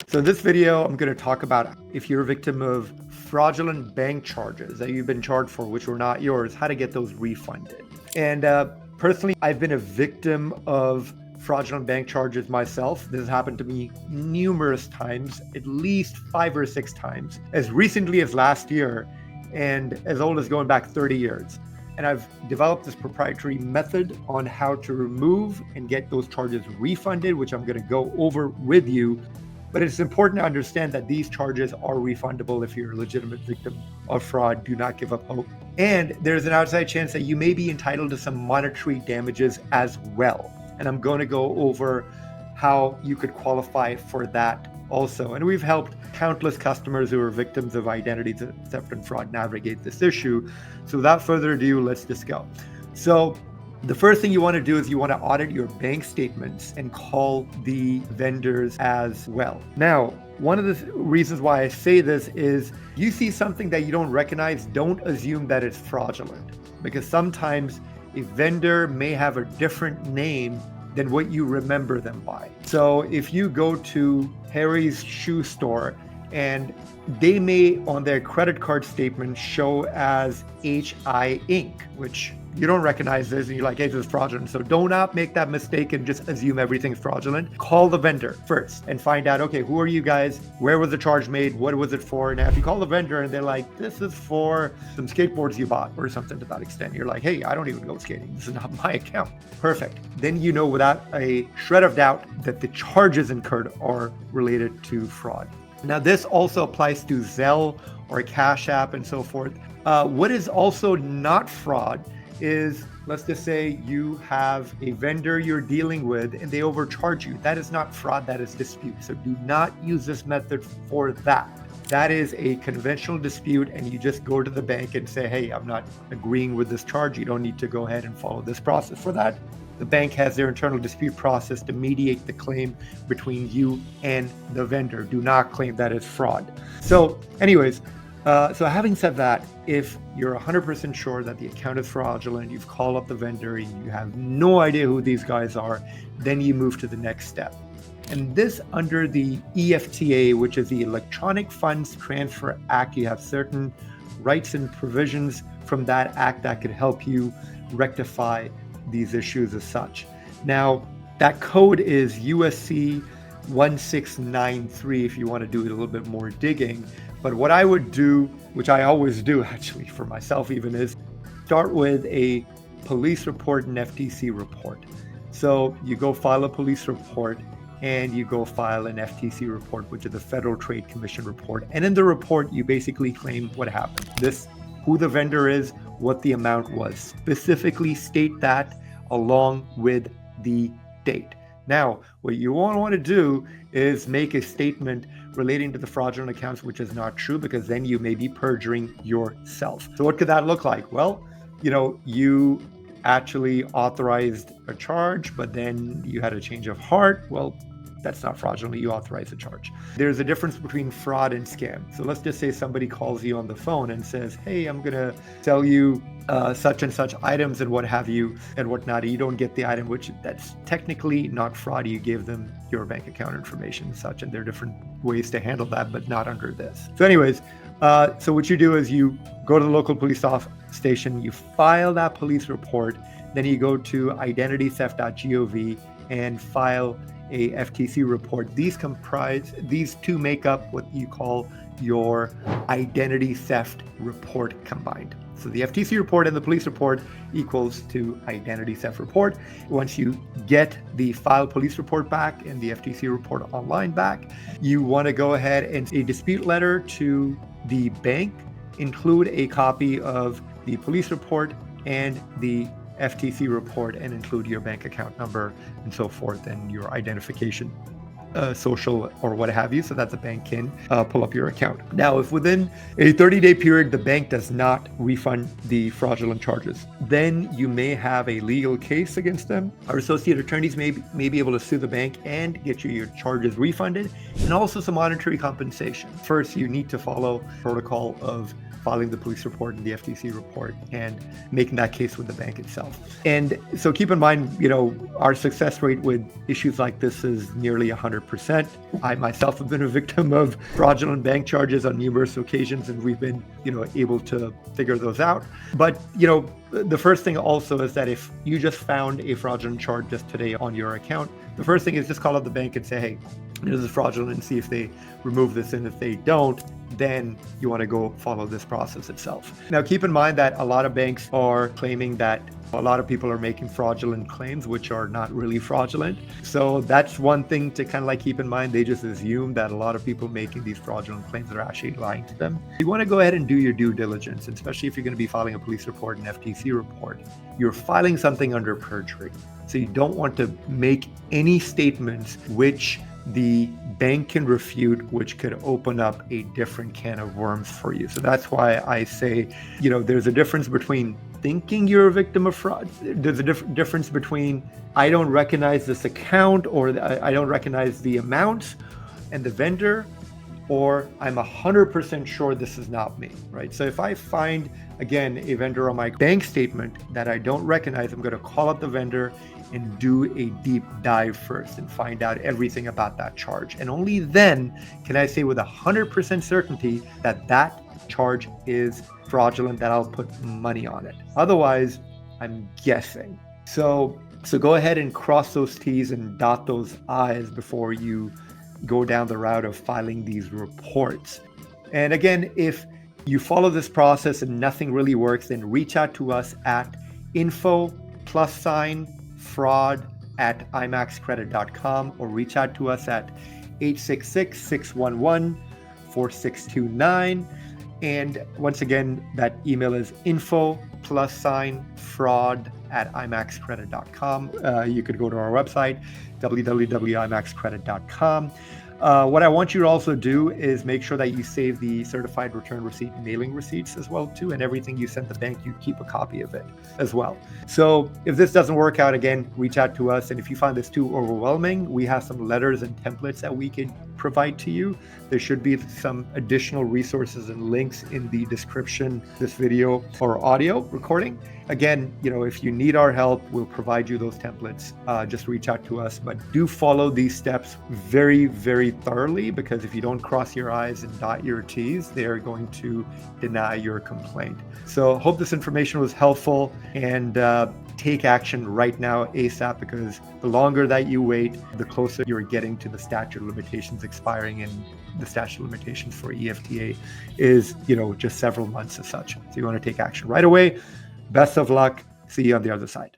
So in this video, I'm going to talk about if you're a victim of fraudulent bank charges that you've been charged for, which were not yours, how to get those refunded. And personally, I've been a victim of fraudulent bank charges myself. This has happened to me numerous times, at least 5 or 6 times, as recently as last year and as old as going back 30 years. And I've developed this proprietary method on how to remove and get those charges refunded, which I'm going to go over with you. But it's important to understand that these charges are refundable if you're a legitimate victim of fraud. Do not give up hope. And there's an outside chance that you may be entitled to some monetary damages as well. And I'm going to go over how you could qualify for that also. And we've helped countless customers who are victims of identity theft and fraud navigate this issue. So without further ado, let's just go. So the first thing you want to do is you want to audit your bank statements and call the vendors as well. Now, one of the reasons why I say this is you see something that you don't recognize, don't assume that it's fraudulent, because sometimes a vendor may have a different name than what you remember them by. So if you go to Harry's shoe store and they may on their credit card statement show as HI Inc., which you don't recognize this and you're like, hey, this is fraudulent. So do not make that mistake and just assume everything's fraudulent. Call the vendor first and find out, okay, who are you guys? Where was the charge made? What was it for? Now, if you call the vendor and they're like, this is for some skateboards you bought or something to that extent, you're like, hey, I don't even go skating. This is not my account. Perfect. Then you know without a shred of doubt that the charges incurred are related to fraud. Now, this also applies to Zelle or Cash App and so forth. What is also not fraud is, let's just say you have a vendor you're dealing with and they overcharge you. That is not fraud, that is dispute. So do not use this method for that. That is a conventional dispute and you just go to the bank and say, hey, I'm not agreeing with this charge. You don't need to go ahead and follow this process for that. The bank has their internal dispute process to mediate the claim between you and the vendor. Do not claim that it's fraud. So anyways, so having said that, if you're 100% sure that the account is fraudulent, you've called up the vendor, and you have no idea who these guys are, then you move to the next step. And this under the EFTA, which is the Electronic Funds Transfer Act, you have certain rights and provisions from that act that could help you rectify these issues as such. Now, that code is USC 1693 if you want to do it a little bit more digging. But what I would do, which I always do actually for myself even, is start with a police report and FTC report. So you go file a police report and you go file an FTC report, which is the Federal Trade Commission report. And in the report, you basically claim what happened. Who the vendor is, what the amount was. Specifically state that along with the date. Now, what you won't want to do is make a statement relating to the fraudulent accounts, which is not true, because then you may be perjuring yourself. So what could that look like? Well, you actually authorized a charge, but then you had a change of heart. Well, that's not fraudulent. You authorized a charge. There's a difference between fraud and scam. So let's just say somebody calls you on the phone and says, hey, I'm going to sell you such and such items and what have you and whatnot. You don't get the item, which that's technically not fraud. You give them your bank account information and such, and there are different ways to handle that, but not under this. So anyways, so what you do is you go to the local police station, you file that police report, then you go to identitytheft.gov and file a FTC report. These two make up what you call your identity theft report combined. So the FTC report and the police report equals to identity theft report. Once you get the filed police report back and the FTC report online back, you want to go ahead and a dispute letter to the bank, include a copy of the police report and the FTC report, and include your bank account number and so forth and your identification, social or what have you, so that the bank can pull up your account. Now, if within a 30-day period the bank does not refund the fraudulent charges, then you may have a legal case against them. Our associate attorneys may be able to sue the bank and get you your charges refunded, and also some monetary compensation. First, you need to follow protocol of filing the police report and the FTC report and making that case with the bank itself. And so keep in mind, our success rate with issues like this is nearly 100%. 100%. I myself have been a victim of fraudulent bank charges on numerous occasions, and we've been, able to figure those out. But, the first thing also is that if you just found a fraudulent charge just today on your account, the first thing is just call up the bank and say, hey, this is fraudulent, and see if they remove this. And if they don't, then you want to go follow this process itself. Now, keep in mind that a lot of banks are claiming that a lot of people are making fraudulent claims, which are not really fraudulent. So that's one thing to kind of like keep in mind. They just assume that a lot of people making these fraudulent claims are actually lying to them. You want to go ahead and do your due diligence, especially if you're going to be filing a police report, an FTC report. You're filing something under perjury. So you don't want to make any statements which the bank can refute, which could open up a different can of worms for you. So that's why I say, there's a difference between thinking you're a victim of fraud. There's a difference between I don't recognize this account, or I don't recognize the amount and the vendor, or I'm 100% sure this is not me, right? So if I find, again, a vendor on my bank statement that I don't recognize, I'm going to call up the vendor and do a deep dive first and find out everything about that charge. And only then can I say with 100% certainty that that charge is fraudulent, that I'll put money on it. Otherwise, I'm guessing. So go ahead and cross those T's and dot those I's before you go down the route of filing these reports. And again, if you follow this process and nothing really works, then reach out to us at info+fraud@imaxcredit.com, or reach out to us at 866-611-4629. And once again, that email is info+fraud@imaxcredit.com. You could go to our website, www.imaxcredit.com. What I want you to also do is make sure that you save the certified return receipt mailing receipts as well too, and everything you send the bank, you keep a copy of it as well. So if this doesn't work out, again, reach out to us. And if you find this too overwhelming, we have some letters and templates that we can provide to you. There should be some additional resources and links in the description of this video or audio recording. Again, if you need our help, we'll provide you those templates. Just reach out to us, but do follow these steps very, very thoroughly, because if you don't cross your I's and dot your T's, they're going to deny your complaint. So hope this information was helpful, and take action right now ASAP, because the longer that you wait, the closer you're getting to the statute of limitations expiring, and the statute of limitations for EFTA is, just several months as such. So you want to take action right away. Best of luck. See you on the other side.